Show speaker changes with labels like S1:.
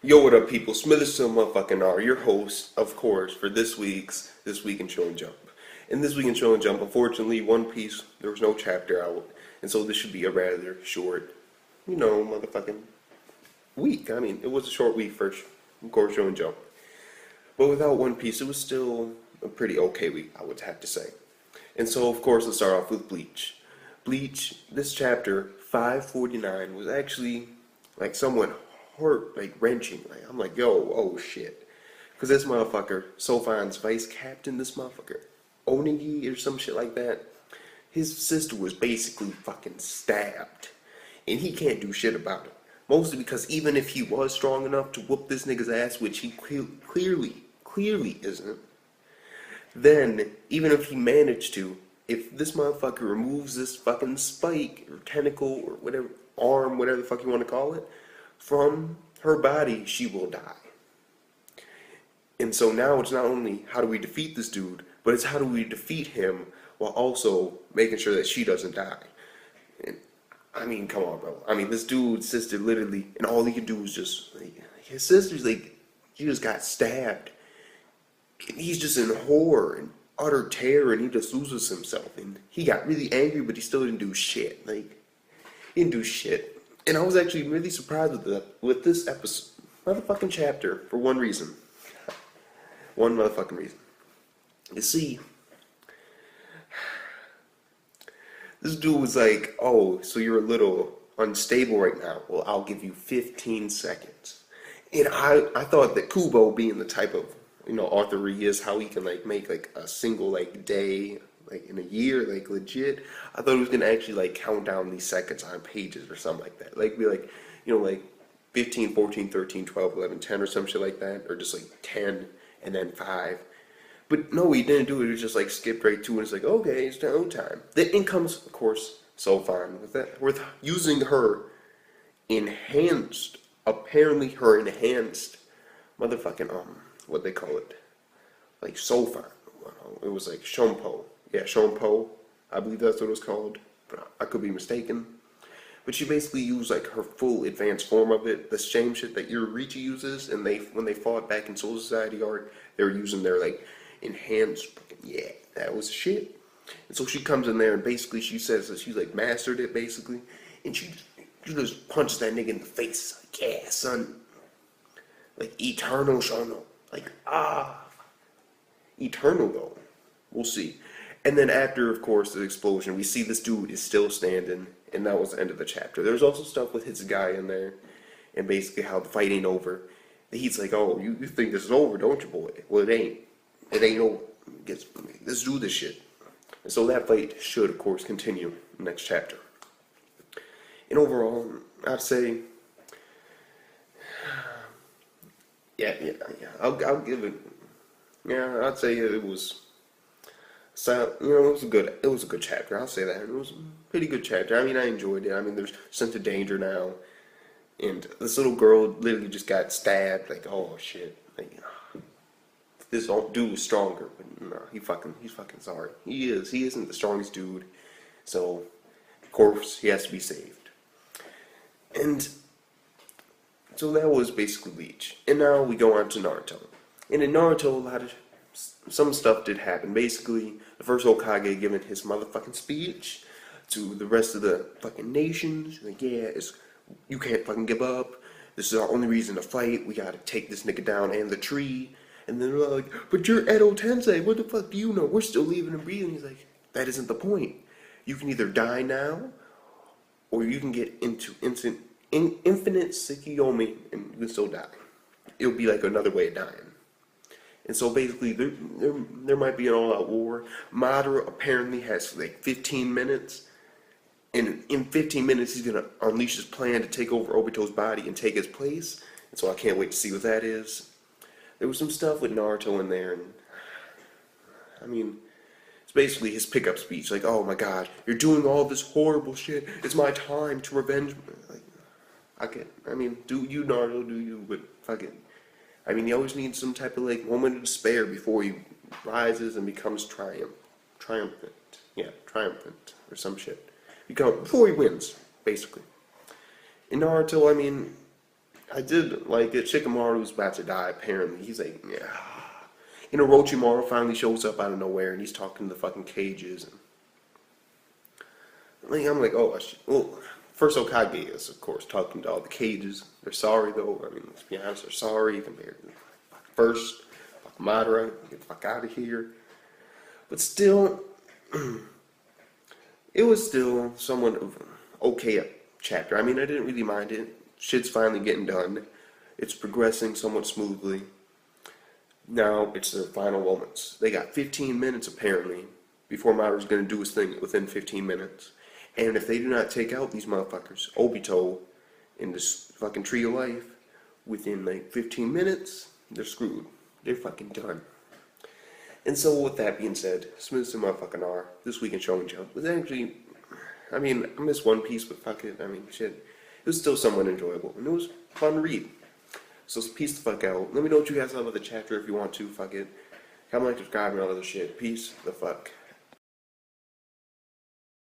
S1: Yo, what up, people? Smithers still motherfucking are your host, of course, for This Week in Shonen Jump. In This Week in Shonen Jump, unfortunately, One Piece, there was no chapter out, and so this should be a rather short, motherfucking week. I mean, it was a short week for, of course, Shonen Jump. But without One Piece, it was still a pretty okay week, I would have to say. And so, of course, let's start off with Bleach. Bleach, this chapter, 549, was actually, somewhat wrenching. I'm like, yo, oh shit. Because this motherfucker, Sofan's vice captain, this motherfucker, Onigi or some shit like that, his sister was basically fucking stabbed. And he can't do shit about it. Mostly because even if he was strong enough to whoop this nigga's ass, which he clearly isn't, then, even if he managed to, if this motherfucker removes this fucking spike, or tentacle, or whatever, arm, whatever the fuck you want to call it, from her body, she will die. And so now it's not only how do we defeat this dude, but it's how do we defeat him while also making sure that she doesn't die. And, I mean, come on, bro. I mean, this dude's sister literally, and all he can do is just, his sister's she just got stabbed. And he's just in horror and utter terror, and he just loses himself. And he got really angry, but he still didn't do shit. He didn't do shit. And I was actually really surprised with this episode, motherfucking chapter, for one reason. One motherfucking reason. You see, this dude was like, oh, so you're a little unstable right now. Well, I'll give you 15 seconds. And I thought that Kubo, being the type of, author he is, how he can, make, a single, day, in a year, legit. I thought he was gonna actually, count down these seconds on pages or something like that. Be 15, 14, 13, 12, 11, 10 or some shit like that. Or just, 10 and then 5. But no, he didn't do it. He was just, skipped right to it. It's okay, it's no time. Then in comes, of course, Sofan with using her enhanced, apparently her enhanced motherfucking, what they call it? Sofan. It was Shompo. Yeah, Shompo. I believe that's what it was called. But I could be mistaken. But she basically used her full advanced form of it. The same shit that Yorichi uses, and when they fought back in Soul Society art, they were using their enhanced, yeah, that was shit. And so she comes in there and basically she says that she's mastered it basically, and she just punches that nigga in the face. Yeah, son. Eternal Shono. Eternal though. We'll see. And then after, of course, the explosion, we see this dude is still standing, and that was the end of the chapter. There's also stuff with his guy in there, and basically how the fight ain't over. He's like, oh, you think this is over, don't you, boy? Well, it ain't. It ain't over. Let's do this shit. And so that fight should, of course, continue in the next chapter. And overall, I'd say, yeah. I'll give it. Yeah, I'd say it was. So, it was a good chapter. I'll say that. It was a pretty good chapter. I mean, I enjoyed it. I mean, there's sense of danger now, and this little girl literally just got stabbed. Oh shit. This dude was stronger, but no, he's fucking sorry. He isn't the strongest dude, so of course he has to be saved. And so that was basically Bleach. And now we go on to Naruto. And in Naruto, some stuff did happen. Basically, the first Hokage giving his motherfucking speech to the rest of the fucking nations. You can't fucking give up. This is our only reason to fight. We gotta take this nigga down and the tree. And then they're like, but you're Edo Tensei. What the fuck do you know? We're still living and breathing. He's like, that isn't the point. You can either die now, or you can get into infinite Tsukiyomi, and you can still die. It'll be another way of dying. And so basically, there might be an all-out war. Madara apparently has 15 minutes, and in 15 minutes he's gonna unleash his plan to take over Obito's body and take his place. And so I can't wait to see what that is. There was some stuff with Naruto in there, and I mean, it's basically his pickup speech. Oh my god, you're doing all this horrible shit. It's my time to revenge. Do you, Naruto, do you, but fuck it. I mean, he always needs some type of moment of despair before he rises and becomes triumphant. Yeah, triumphant or some shit. Before he wins, basically. In Naruto, I mean, I did like it. Shikamaru's about to die, apparently. He's like, yeah. And Orochimaru finally shows up out of nowhere, and he's talking to the fucking cages. And like, I'm like, oh, well, first Hokage is, of course, talking to all the cages. They're sorry, though. I mean, let's be honest, they're sorry compared to the first. Fuck Madara, get the fuck out of here. But still, it was still somewhat of an okay chapter. I mean, I didn't really mind it. Shit's finally getting done. It's progressing somewhat smoothly. Now, it's the final moments. They got 15 minutes, apparently, before Madara's going to do his thing within 15 minutes. And if they do not take out these motherfuckers, Obito, in this fucking Tree of Life, within like 15 minutes, they're screwed. They're fucking done. And so, with that being said, Smooth to motherfucking R, this week in Shonen Jump was actually, I mean, I missed One Piece, but fuck it, I mean, shit. It was still somewhat enjoyable, and it was fun to read. So, peace the fuck out. Let me know what you guys thought about the chapter if you want to, fuck it. Comment, like, subscribe, and all other shit. Peace the fuck